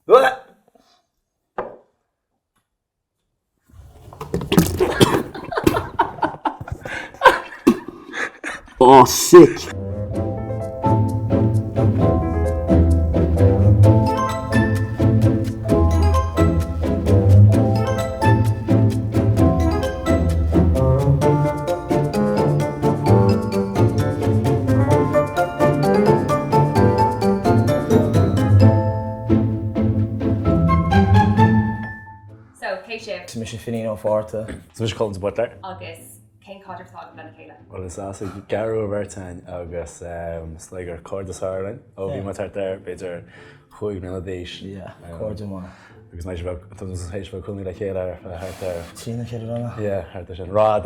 Oh, sick. Mission Finín ó fáta. Mis Colm butler. Agus cén cáidir fág lena chéile. Well is asig garú bhirtain agus sligar córdas Ireland ó bhí mar there beidir chuig na déis. Yeah, córda má. Agus náis bh héis bh chunig le chéile ar Tína chéile rana? Yeah, harta sin rád,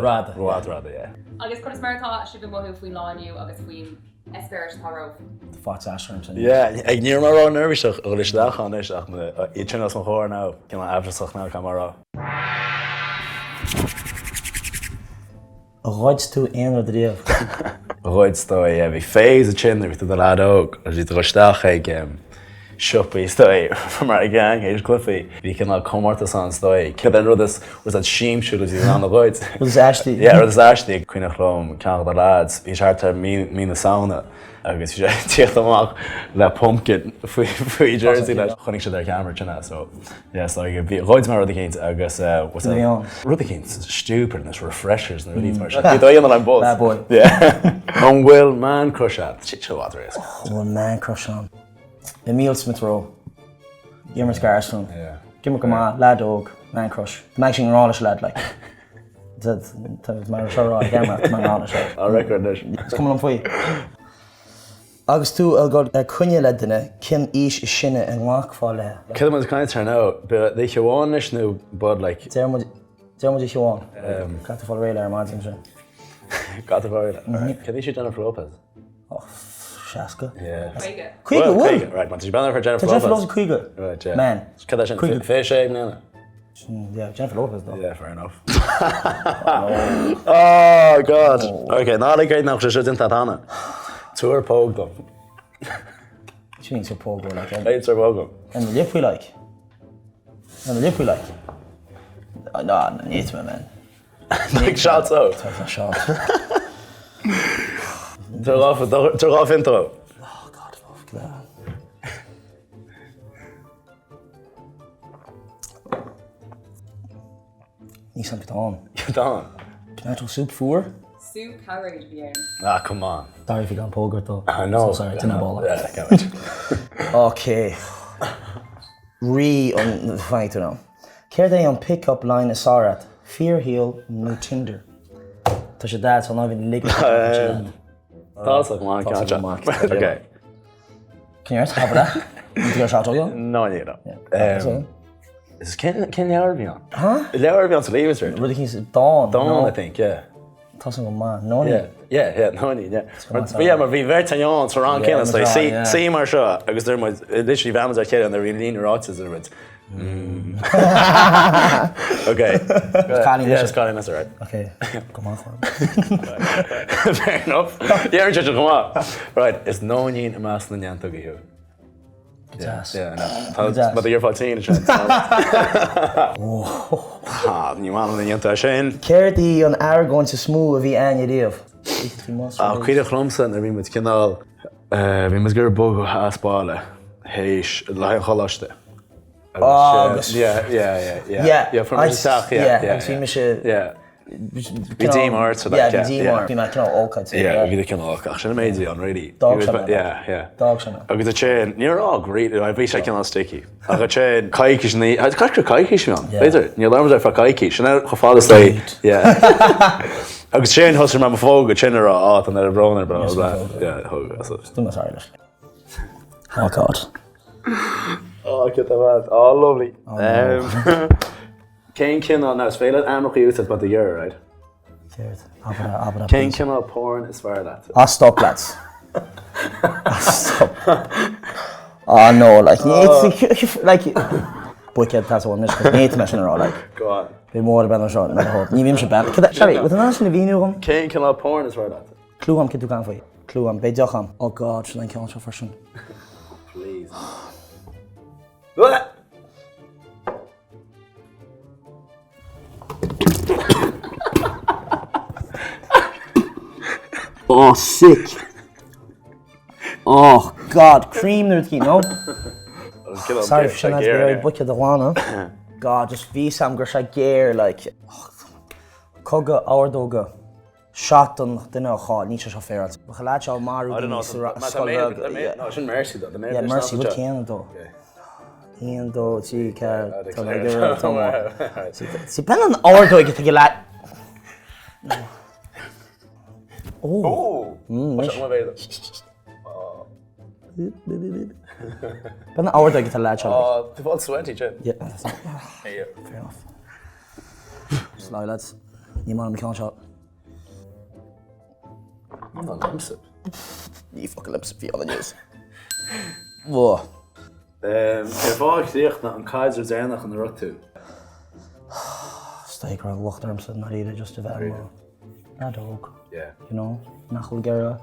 yeah. Agus chuir smertá si bh mothú faoin lániu agus faoin espéir táróh. Fát asram sin. Yeah, ag níor mar rá nervviseach ó leis leachan is ach í trin as an chóir ná cin abhraach ná camara. Roid tú éonar dríomh? Roid stoi, bhí féis a tsin bhí tú lá óg, a bhí roisteach ag siúpaí stoi mar a gang éis clufií. Bhí cin lá comórtas an stoi. Cad an rud is an síimsúil is an roid. Rud is eistí? Yeah, rud is eistí cuine chlóm ceach a lads. Bhí seartar mí na sauna. Agus bhí tíocht amach le pumpkin faoi jersey le chunig sé ar camera tena, so yes, like bhí roid mar rud a chéint agus rud a chéint stupid and refreshers na rudí mar sin. Bhí dóíon an buzz. Bad boy. Yeah. An bhfuil man crush at. Shit show what there is. Bhfuil man crush an. Emil Smith Rowe. Gimmer Scarston. Yeah. Gimmer Gama, lad óg, man crush. Mag sin rális lad like. That's mar seo gamma, man rális. Á record leis. It's coming on faoi. Agus tú agad cunne le duine cin ís is sinne an ghlacadh le. Cad man kind turn out, but they cheháin is nó bud like Déirmid is seoáin. Cad fáil réile ar máidin sin. got the bhile. Cad é sé Jennifer Lopez? Oh, seasca. Yeah. Chuige. Cuige, bhfuil? Right, man, she's been there for Jennifer Jennifer Lopez Lopez. cuige. Right, yeah. Man. Cad é sin fé sé mna. Yeah, Jennifer Lopez though. Yeah, fair enough. Oh god. Okay, ná le gaiid nach sé dinta tána. Túair póg dom. What do you mean so poor girl like? Éid ar bógam. And the lip we like. And the lip we like. No, need me, man. Like shots out. That's not shot. Tur off intro. Oh God, fuck that. Ní san pitán. Done. Tomato soup for? Sú carried bhíon. Ah, come on. Sorry if you got poker though. I know. So sorry, didn't ball. Yeah, I can't. Okay. On fight now. Chairde on pick-up line is Sarat. Fear heel no Tinder. Tá sé dad so not even lick. That's like man, can't you? Okay. Can you have that? You got shot you? No, you don't. Yeah. Is Ken Learbion? Huh? Learbion to leave it. Really he's Dawn. Dawn, I think, yeah. Tossing a man. No. Yeah, no need, yeah. But yeah, maar wie werd aan jou zo aan kennen, so see maar zo. Agus er moet literally vamos uit kennen en er really eruit is er met. Okay. Yes, Colin, that's alright. Okay. Come on. Fair enough. Yeah, just come on. Right, it's no need a mass in Yanto Gihu. Yeah, no. But you're 14, Ah, you want to Yanto Shane? Chairde on Aragon to smooth the Anya Div. Ah, cuide chlumsa na bhí muid cinál bhí mas gur bóg haspáile héis le chalaiste. Agus. Yeah, from the south, yeah. See me shit. Yeah. Bhí deireadh so that. Yeah, deireadh. Bhí me all kinds. Yeah, bhí cinál ach sin méidí an really. Dog shanna. Yeah. Dog shanna. Agus a chain, níor á great, I bhí sé cinál sticky. Ach a chain caiiciis ní, caiiciis caiiciis meán. Féidir, níor learmas ar fa caiiciis, sin go fádas lei. Yeah. Agus sé hosir me fóg a chinnar á an ar a brónar bro. Yeah, hoga. Do my sorry. Oh God. Oh, get that. Oh, lovely. Cain Kinnell, now it's failed amach youth about the year, right? Abra. Cain Kinnell porn is for that. I'll stop, lads. Stop. Oh no, like it's like boy kid that's one this need to mention all like. Go on. Be more about the shot, not hold. Ní bhím se ben. Sorry, with an answer in the video. Cain Kinnell porn is for that. Chlub kid tú gan for you. Chlub beideacham. Oh God, should I kill for first? Please. Oh, sick. Oh, God, cream there to no? Sorry for saying that's very bucket the one, God, just be some girl gear like Coga our doga. Shot on the no hall, Nietzsche fair. Ghlacadh Maru. I don't know. No, I shouldn't mercy though. Yeah, mercy with Canada. Canada, see, see, pen on our dog get to like. Oh. Pen our dog get to latch on. Oh, they've all sweaty, Jim. Yeah. Fair enough. Slow lads. You want me can't shot. I'm not limpsip. You fucking limpsip for the other news. Whoa. If I teacht na an Kaiser Zernach an the rut too. Steak or loch term said not either just a very not dog. Yeah. You know, Nachul Gera.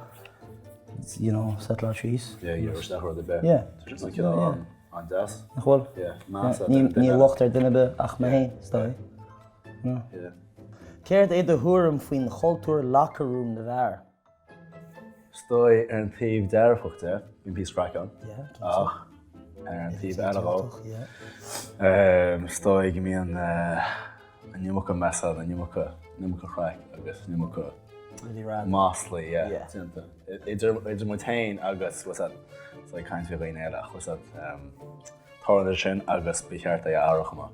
You know, settler trees. Yeah, you're stuck with the bed. Yeah. Just like on das. Nachul. Yeah. Massa. Ní loch ter dinne be ach me heen, stai. Yeah. Chairde de hurum faoin cultúr locker room de bhar. Stoi an thief derfucht, yeah. In peace crack on. Yeah. Ach. An thief alago. Yeah. Stoi give me an nimuka messa, an nimuka crack, agus nimuka. Really rad. Mostly, yeah. Yeah. It's a motain agus was that. It's like kind of going out. Was that Tornation agus beirt arachma.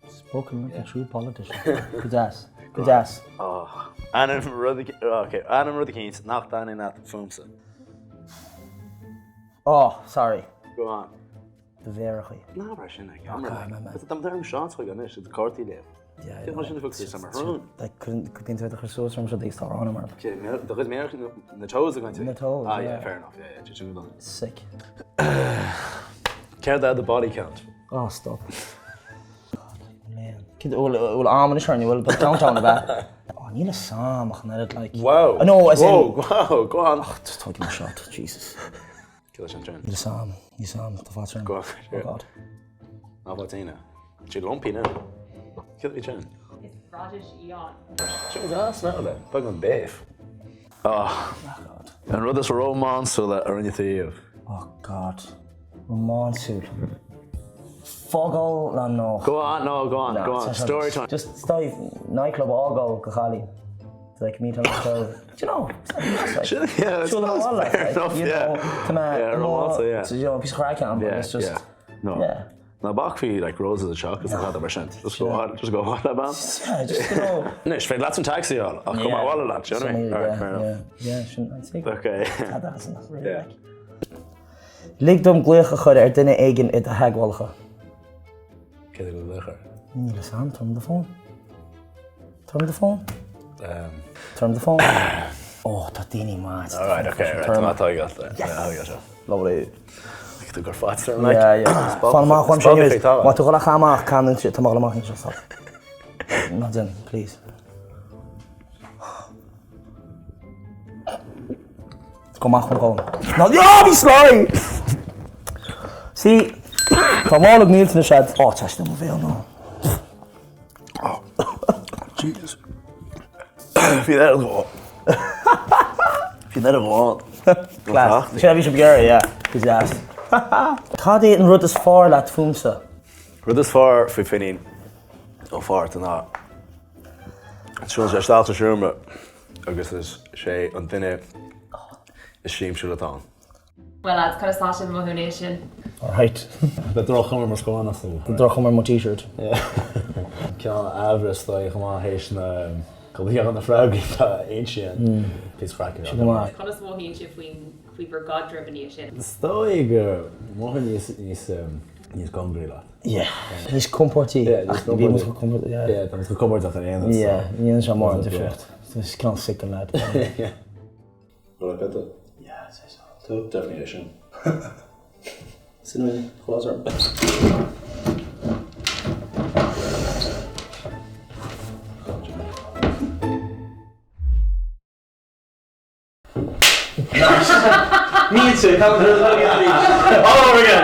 Spoken like a true politician. Good ass. Good ass. Oh, Anam Rudikins, nochtadh not fumsa. Oh, sorry. Go on. The verige. No, but I man. But the damn shots we got this. The courty there. Yeah. Get much in the book this summer. Run. Like couldn't be into the resource from so they start on him. Okay, the good man the toes are going to. The toes. Ah, yeah, fair enough. Yeah, just good on. Sick. Chairde the body count. Oh, stop. Man. Kid ól arm in the shirt, well, but downtown about. Oh, Neil Sam, I like. Wow. No, I said. Whoa, go on. Oh, just taking a shot. Jesus. Kill us and turn. Neil Sam, the father. Go on. Oh God. Not what's in it. She's lumpy now. Kill the chin. It's radish Eon. She was ass now then. Fucking beef. Oh. God. And rud for rómánsúlacht ar inne Oh God. Rómánsúlacht. Fágáil na no. Go on. Story time. Just stay nightclub all go chailín. It's like meet on the show. Do you know? Yeah, it's fair enough, yeah, rómánsúlacht, yeah. So you know, a piece of crack on, but it's just. Yeah. No. Yeah. Now back for you like roses of chocolate, it's 100%. Just go on that man. Yeah, just you know. Nish, fair lads and taxi all. I'll come out all of that, do you know what I mean? Alright, fair enough. Yeah, shouldn't I say? Okay. That's really Yeah. Lig dom glucha chur dinne eigen it a hagwalcha. Kid go lecher. Neil Sam, turn the phone. Turn the phone. Oh, Tadini man. Alright, okay. Right, I got that. Yes. Yeah, Lovely. I got faster like. Yeah. Fan ma chum shinius. What to gola khama kan and shit to magla machin just stop. Not then, please. Come on, go. No, yeah, be slow. See, come on, look Neil to the shed. Oh, touch them avail now. Oh, Jesus. If you let it go. If you let it go on. Class. Should have been Gary, yeah. His ass. Caddy and Rud is far lat fumsa. Rud is far for Finín. Oh, far to not. It's shows your start to shroom. Agus is she on dinner. Is she anseo. Well, lads, kind of started with my nation. Alright. The drochummer must go on us. The drochummer my t-shirt. Yeah. Can Everest like come on Haitian go here on the frog ancient. Piece cracking. Come on. Kind of small hinge if we were God driven nation. Stoiger. Mohan is hungry lot. Yeah. He's comforty. Yeah, he's comforty. Yeah, dat is comfort at the end. Yeah, nie is al mooi te vecht. Het is knal sick and lad. Yeah. Well, I got that. Yeah, het is al. Two definition. Cinnamon, closer. Me too. All over again.